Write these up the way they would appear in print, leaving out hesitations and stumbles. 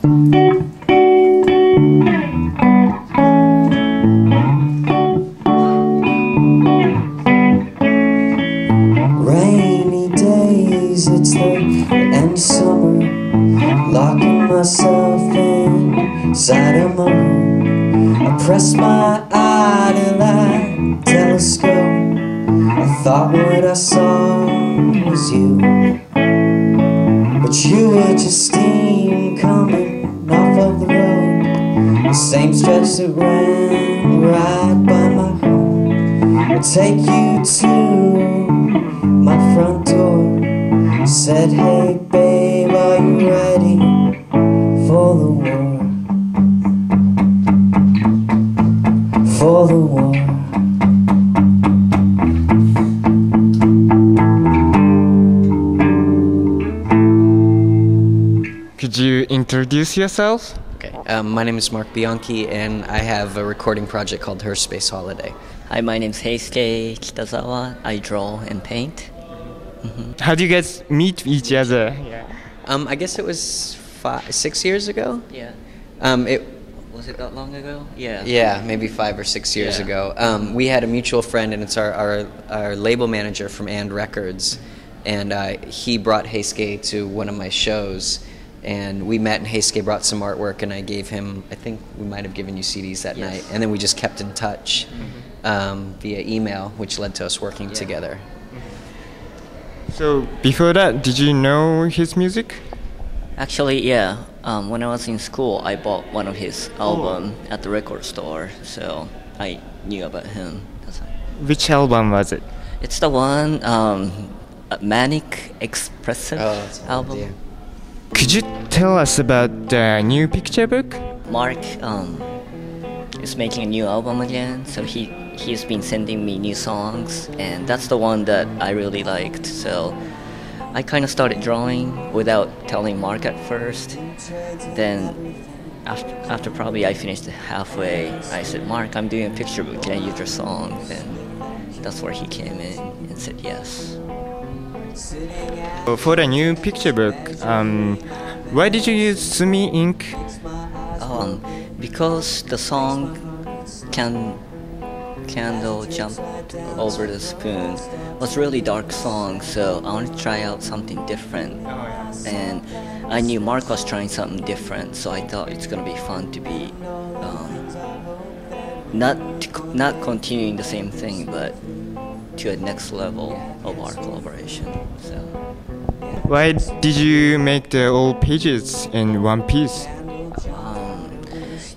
Rainy days, it's the end of summer, locking myself inside of my room. I press my eye to that telescope. I thought what I saw was you, but you were just steam coming off of the road, the same stretch that ran right by my home. I'll take you to my front door. Said, hey babe, are you ready for the war? For the war. Could you introduce yourself? Okay, my name is Mark Bianchi, and I have a recording project called Her Space Holiday. Hi, my name's Heisuke Kitazawa. I draw and paint. How do you guys meet each other? I guess it was 6 years ago? Yeah. Was it that long ago? Yeah. Yeah, maybe 5 or 6 years ago. We had a mutual friend, and it's our label manager from And Records, and he brought Heisuke to one of my shows, and we met, and Heisuke brought some artwork, and I gave him, I think we might have given you CDs that night, and then we just kept in touch via email, which led to us working together. So before that, did you know his music? Actually, yeah. When I was in school, I bought one of his albums at the record store, so I knew about him. Which album was it? It's the one, Manic Expressive album. Yeah. Could you tell us about the new picture book? Mark is making a new album again, so he's been sending me new songs, and that's the one that I really liked. So I kind of started drawing without telling Mark at first. Then after probably I finished halfway, I said, Mark, I'm doing a picture book, can I use your song? And that's where he came in and said yes. For the new picture book, why did you use Sumi ink? Because the song Candle Jumped Over the Spoon was really dark song, so I wanted to try out something different. And I knew Mark was trying something different, so I thought it's gonna be fun to be not continuing the same thing, but to a next level of our collaboration. So Why did you make the all pages in one piece?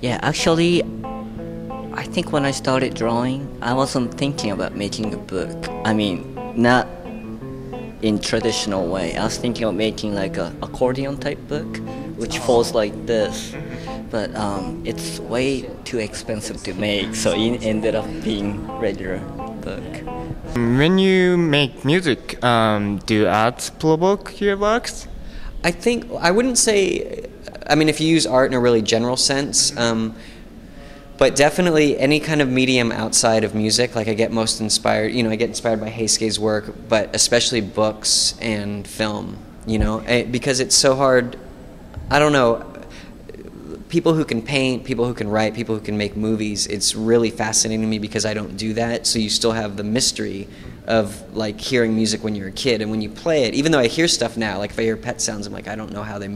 yeah, actually, I think when I started drawing, I wasn't thinking about making a book. I mean, not in traditional way. I was thinking of making like a accordion type book, which falls like this. But it's way too expensive to make, so it ended up being regular book. When you make music, do ads provoke your works? I think, I wouldn't say, I mean, if you use art in a really general sense, but definitely any kind of medium outside of music, like I get most inspired, I get inspired by Heisuke's work, but especially books and film, because it's so hard, I don't know, people who can paint, people who can write, people who can make movies, it's really fascinating to me because I don't do that, so you still have the mystery of like hearing music when you're a kid, and when you play it, even though I hear stuff now, like if I hear Pet Sounds, I'm like, I don't know how the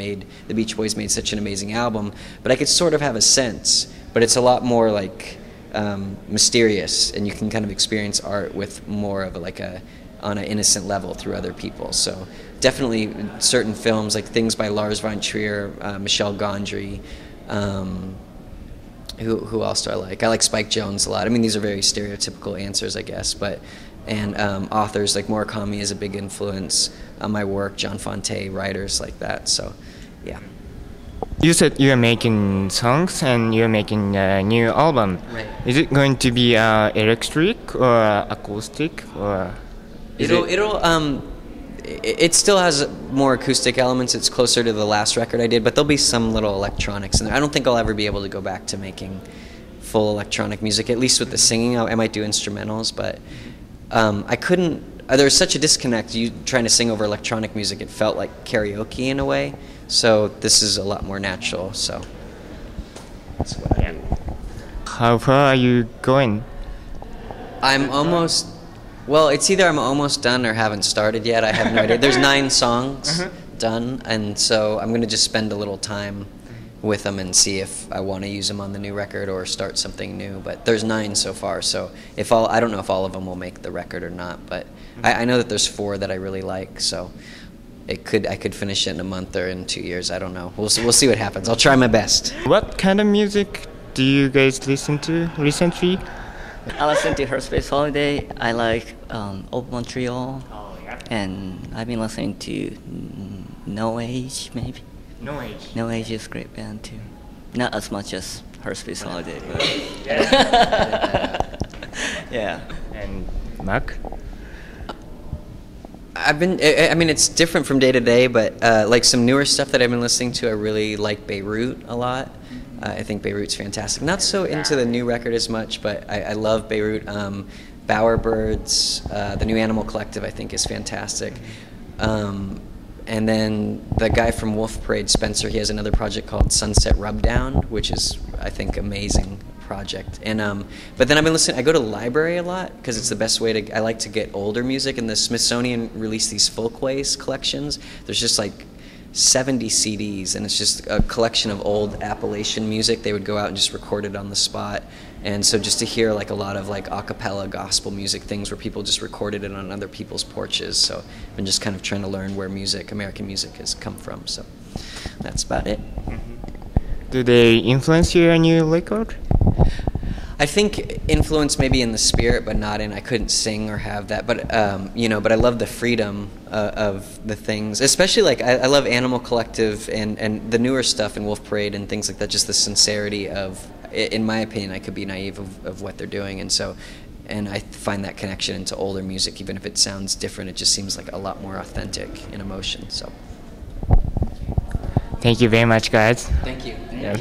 Beach Boys made such an amazing album, but I could sort of have a sense, but it's a lot more like mysterious, and you can kind of experience art with more of on an innocent level through other people. So definitely certain films, like things by Lars von Trier, Michel Gondry, who else do I like? I like Spike Jonze a lot. I mean, these are very stereotypical answers, I guess, and authors like Murakami is a big influence on my work, John Fonte, writers like that, so yeah. You said you're making songs and you're making a new album. Right. Is it going to be electric or acoustic, or it still has more acoustic elements. It's closer to the last record I did, but there'll be some little electronics in there. I don't think I'll ever be able to go back to making full electronic music, at least with the singing. I might do instrumentals, but I couldn't. There was such a disconnect. You trying to sing over electronic music, it felt like karaoke in a way. So this is a lot more natural. So that's what I do. How far are you going? I'm almost. Well, it's either I'm almost done or haven't started yet. I have no idea. There's 9 songs done, and so I'm gonna just spend a little time with them and see if I want to use them on the new record or start something new. But there's 9 so far, so I don't know if all of them will make the record or not. But I know that there's 4 that I really like, so I could finish it in a month or in 2 years. I don't know. We'll see what happens. I'll try my best. What kind of music do you guys listen to recently? I listen to Her Space Holiday. I like Old Montreal. And I've been listening to No Age, maybe. No Age. No Age is a great band too. Not as much as Her Space Holiday, but yeah. And Mark? I mean, it's different from day to day, but like some newer stuff that I've been listening to, I really like Beirut a lot. I think Beirut's fantastic. Not so into the new record as much, but I love Beirut. Bowerbirds, the new Animal Collective, I think is fantastic. And then the guy from Wolf Parade, Spencer, he has another project called Sunset Rubdown, which is, I think, amazing project. And but then I've been listening. I go to the library a lot because it's the best way to. I like to get older music, and the Smithsonian released these Folkways collections. There's just like 70 CDs, and it's just a collection of old Appalachian music. They would go out and just record it on the spot. And so just to hear like a lot of like a cappella gospel music things where people just recorded it on other people's porches. So I've been just kind of trying to learn where American music has come from. So that's about it. Do they influence your new record? I think influence maybe in the spirit, but not in. I couldn't sing or have that, but but I love the freedom of the things. Especially like I love Animal Collective and the newer stuff in Wolf Parade and things like that. Just the sincerity of, in my opinion, I could be naive of what they're doing, and I find that connection into older music, even if it sounds different, it just seems like a lot more authentic in emotion. So, Thank you very much, guys. thank you. Yeah.